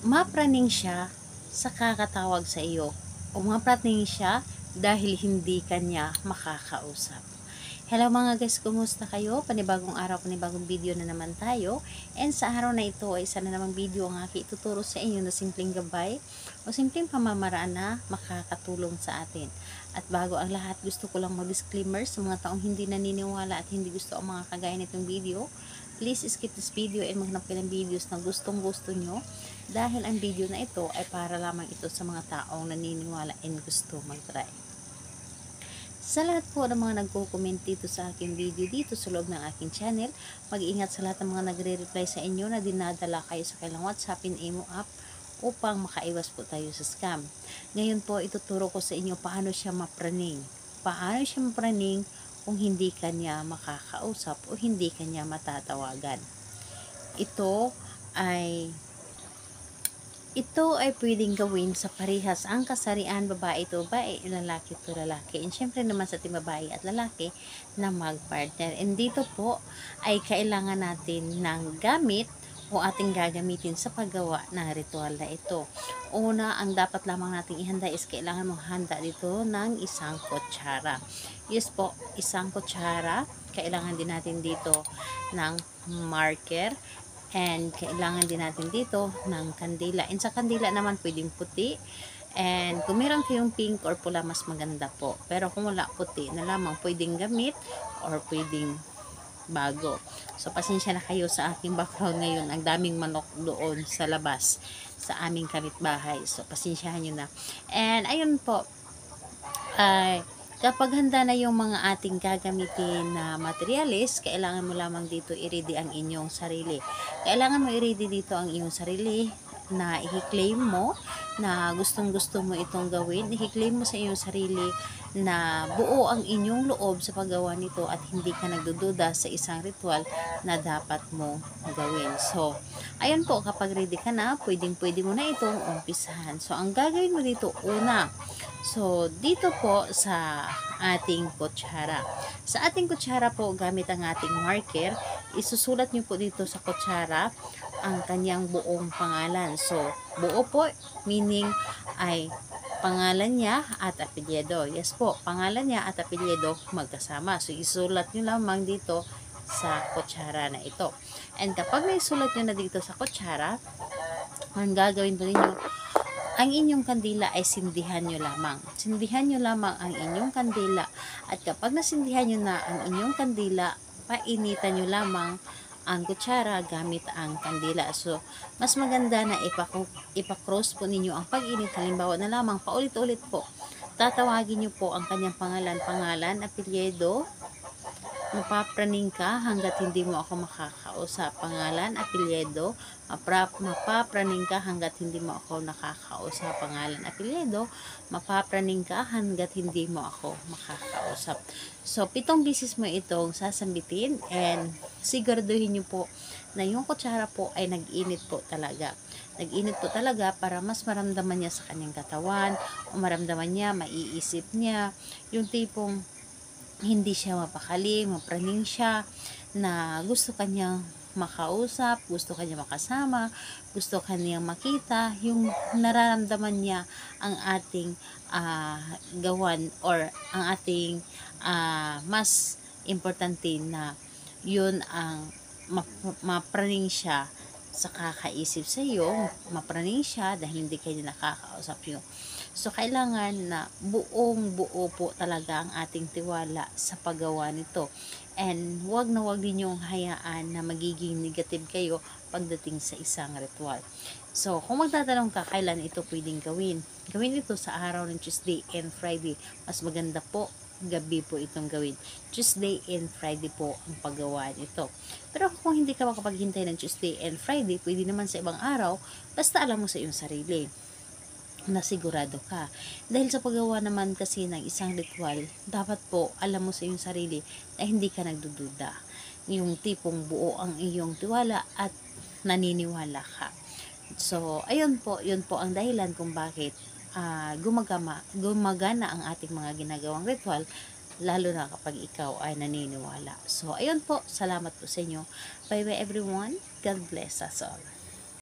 mapraning siya sa kakatawag sa iyo o mapraning siya dahil hindi kanya makakausap. Hello mga guys, kumusta kayo? Panibagong araw, panibagong video na naman tayo. And sa araw na ito ay isa na namang video ang aking ituturo sa inyo na simpleng gabay o simpleng pamamaraan na makakatulong sa atin. At bago ang lahat, gusto ko lang mag-disclaimer sa mga taong hindi naniniwala at hindi gusto ang mga kagaya nitong video. Please skip this video and maghanap kayo ng videos na gustong gusto nyo dahil ang video na ito ay para lamang ito sa mga taong naniniwala and gusto mag-try. Sa lahat po ng mga nagko-comment dito sa aking video dito sa loob ng aking channel, mag-iingat sa lahat ng mga nagre-reply sa inyo na dinadala kayo sa kailang WhatsApp and Imo app upang makaiwas po tayo sa scam. Ngayon po, ituturo ko sa inyo paano siya mapraning. Paano siya mapraning kung hindi kanya makakausap o hindi kanya matatawagan. Ito ay pwedeng gawin sa parehas ang kasarian, babae to babae, lalaki to lalaki. And syempre naman sa ating babae at lalaki na mag-partner. And dito po ay kailangan natin ng gamit o ating gagamitin sa paggawa ng ritual na ito. Una, ang dapat lamang nating ihanda is kailangan mong handa dito ng isang kutsara. Yes po, isang kutsara. Kailangan din natin dito ng marker. And kailangan din natin dito ng kandila. And sa kandila naman pwedeng puti. And kung meron kayong pink or pula, mas maganda po. Pero kung wala, puti na lamang pwedeng gamit or pwedeng bago. So pasensya na kayo sa aking background ngayon. Ang daming manok doon sa labas sa aming kapitbahay. So pasensyahan nyo na. And ayun po, kapag handa na yung mga ating gagamitin na materials, kailangan mo lamang dito i-ready ang inyong sarili. Kailangan mo i-ready dito ang inyong sarili na i-claim mo na gustong-gusto mo itong gawin. I-claim mo sa inyong sarili na buo ang inyong loob sa paggawa nito at hindi ka nagdududa sa isang ritual na dapat mo gawin. So, ayun po, kapag ready ka na, pwedeng-pwede mo na itong umpisahan. So, ang gagawin mo dito, una, so, dito po sa ating kutsara. Sa ating kutsara po, gamit ang ating marker, isusulat nyo po dito sa kutsara ang kanyang buong pangalan. So, buo po, meaning ay pangalan niya at apelyido. Yes po, pangalan niya at apelyido magkasama. So, isulat nyo lamang dito sa kutsara na ito. And kapag naisulat nyo na dito sa kutsara, ang gagawin po ninyo, ang inyong kandila ay sindihan nyo lamang. Sindihan nyo lamang ang inyong kandila. At kapag nasindihan nyo na ang inyong kandila, painitan nyo lamang ang kutsara gamit ang kandila. So, mas maganda na ipakross po ninyo ang pag-init. Halimbawa na lamang, paulit-ulit po. Tatawagin nyo po ang kanyang pangalan, apelyido. Mapapraning ka hanggat hindi mo ako makakausap. Pangalan, apelyido. Mapapraning ka hanggat hindi mo ako nakakausap. Pangalan, apelyido. Mapapraning ka hanggat hindi mo ako makakausap. So, 7 beses mo itong sasambitin and siguraduhin nyo po na yung kutsara po ay nag-init po talaga. Nag-init po talaga para mas maramdaman niya sa kanyang katawan o maramdaman niya, maiisip niya yung tipong hindi siya mapakali, mapraning siya na gusto kanyang makausap, gusto kanyang makasama, gusto kanyang makita, yung nararamdaman niya ang ating gawan or ang ating mas importante na yun ang mapraning siya sa kakaisip sa iyo, mapraning siya dahil hindi kayo nakakausap yun. So, kailangan na buong-buo po talaga ang ating tiwala sa paggawa nito. And wag na wag ninyong hayaan na magiging negative kayo pagdating sa isang ritual. So, kung magtatanong ka kailan ito pwedeng gawin, gawin ito sa araw ng Tuesday and Friday. Mas maganda po, gabi po itong gawin. Tuesday and Friday po ang paggawa nito. Pero kung hindi ka makapaghintay ng Tuesday and Friday, pwede naman sa ibang araw, basta alam mo sa iyong sarili na sigurado ka. Dahil sa paggawa naman kasi ng isang ritual, dapat po alam mo sa iyong sarili na hindi ka nagdududa. Yung tipong buo ang iyong tiwala at naniniwala ka. So, ayun po, yun po ang dahilan kung bakit gumagana ang ating mga ginagawang ritual, lalo na kapag ikaw ay naniniwala. So, ayun po, salamat po sa inyo. Bye bye everyone. God bless us all.